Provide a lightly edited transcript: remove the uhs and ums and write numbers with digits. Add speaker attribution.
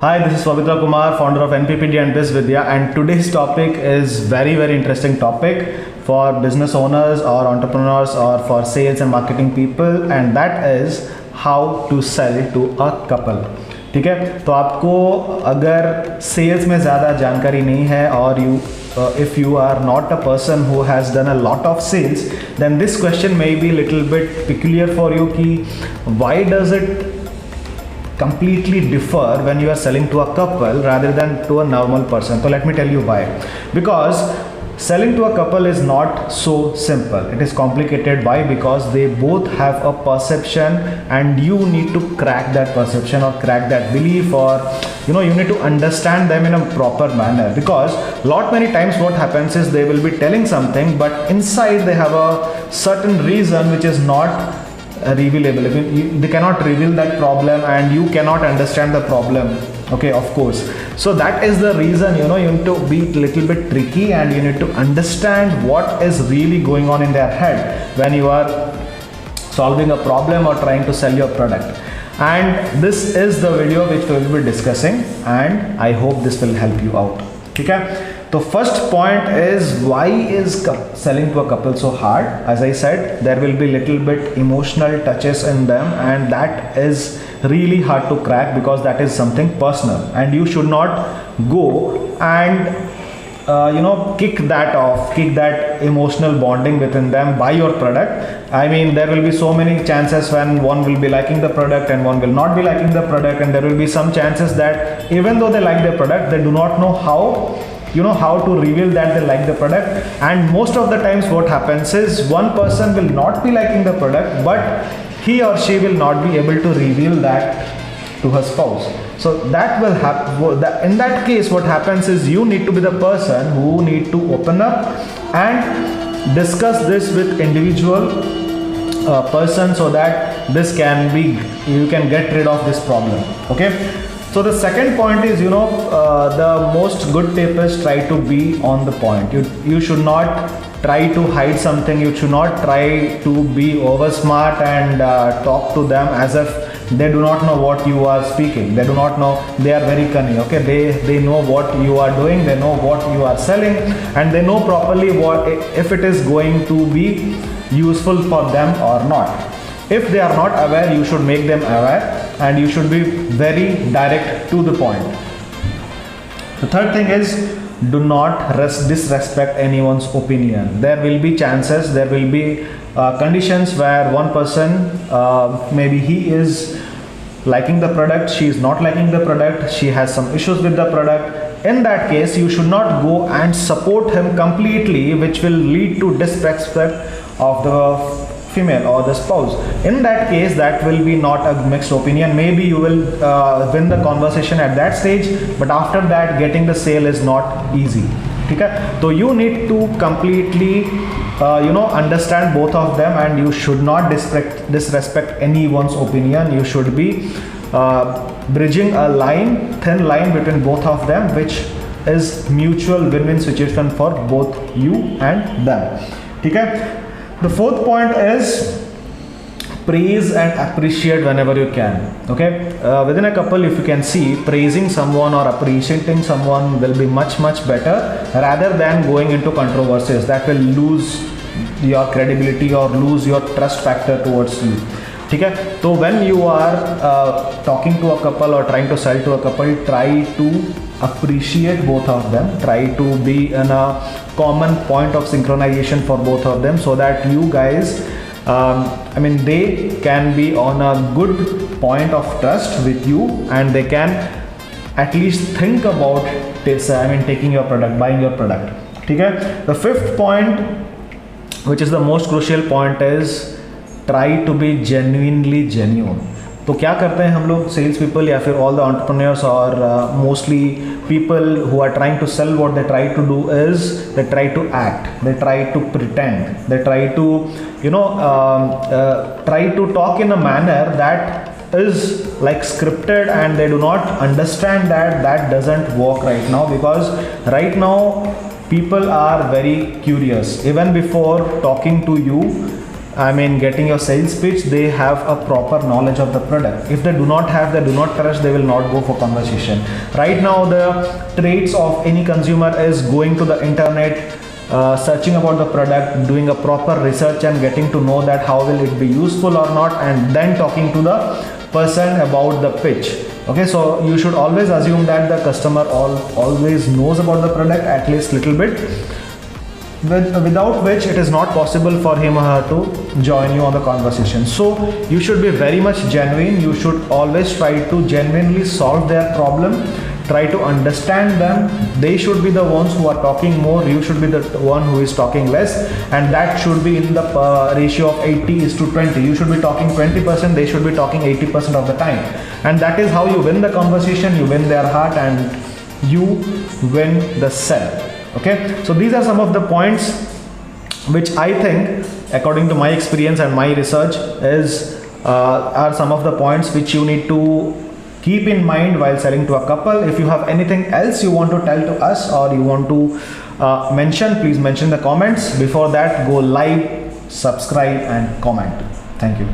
Speaker 1: Hi, this is Kumar, founder of BizVidya and BizVidya, and today's topic is very interesting topic for business owners or entrepreneurs or for sales and marketing people, and that is how to sell to a couple. ठीक है, तो आपको अगर sales में ज़्यादा जानकारी नहीं है और if you are not a person who has done a lot of sales, then this question may be little bit peculiar for you कि why does it completely differ when you are selling to a couple rather than to a normal person. So let me tell you why. Because selling to a couple is not so simple. It is complicated. Why? Because they both have a perception and you need to crack that perception or crack that belief, or you need to understand them in a proper manner. Because many times what happens is they will be telling something, but inside they have a certain reason which is not revealable. They cannot reveal that problem and you cannot understand the problem. Okay, of course. So that is the reason you need to be a little bit tricky and you need to understand what is really going on in their head when you are solving a problem or trying to sell your product. And this is the video which we will be discussing, and I hope this will help you out. Okay. The first point is, why is selling to a couple so hard? As I said, there will be little bit emotional touches in them, and that is really hard to crack because that is something personal, and you should not go and kick that off, kick that emotional bonding within them by your product. I mean, there will be so many chances when one will be liking the product and one will not be liking the product, and there will be some chances that even though they like the product, they do not know how to reveal that they like the product. And most of the times what happens is one person will not be liking the product, but he or she will not be able to reveal that to her spouse. So that will happen. In that case, what happens is you need to be the person who need to open up and discuss this with individual person, so that you can get rid of this problem. Okay. So the second point is, the most good tip is try to be on the point. You should not try to hide something. You should not try to be over smart and talk to them as if they do not know what you are speaking. They do not know. They are very cunning. Okay, they know what you are doing. They know what you are selling, and they know properly if it is going to be useful for them or not. If they are not aware, you should make them aware, and you should be very direct to the point. The third thing is, do not disrespect anyone's opinion. There will be chances, there will be conditions where one person, maybe he is liking the product, she is not liking the product, she has some issues with the product. In that case, you should not go and support him completely, which will lead to disrespect of the female or the spouse. In that case, that will be not a mixed opinion. Maybe you will win the conversation at that stage, but after that, getting the sale is not easy. Okay? So you need to completely understand both of them, and you should not disrespect anyone's opinion. You should be bridging a thin line between both of them, which is mutual win-win situation for both you and them. Okay? The fourth point is, praise and appreciate whenever you can. Okay, within a couple, if you can see, praising someone or appreciating someone will be much better rather than going into controversies that will lose your credibility or lose your trust factor towards you. Okay, so when you are talking to a couple or trying to sell to a couple, try to appreciate both of them. Try to be in a common point of synchronization for both of them, so that you guys, they can be on a good point of trust with you, and they can at least think about this, taking your product, buying your product. Okay? The fifth point, which is the most crucial point, is try to be genuinely genuine. तो क्या करते हैं हम लोग sales people या फिर all the entrepreneurs और mostly people who are trying to sell, what they try to do is they try to act, they try to pretend, they try to talk in a manner that is like scripted, and they do not understand that doesn't work right now, because right now people are very curious. Even before talking to you, I mean, getting your sales pitch, they have a proper knowledge of the product. If they do not have, they do not trust, they will not go for conversation. Right now, the traits of any consumer is going to the internet, searching about the product, doing a proper research and getting to know that how will it be useful or not, and then talking to the person about the pitch. Okay, so you should always assume that the customer always knows about the product at least little bit, without which it is not possible for him or her to join you on the conversation. So you should be very much genuine. You should always try to genuinely solve their problem, try to understand them. They should be the ones who are talking more, you should be the one who is talking less, and that should be in the ratio of 80:20. You should be talking 20%, they should be talking 80% of the time, and that is how you win the conversation, you win their heart, and you win the sell. Okay, so these are some of the points which I think, according to my experience and my research, are some of the points which you need to keep in mind while selling to a couple. If you have anything else you want to tell to us or you want to mention, please mention in the comments. Before that, go like, subscribe and comment. Thank you.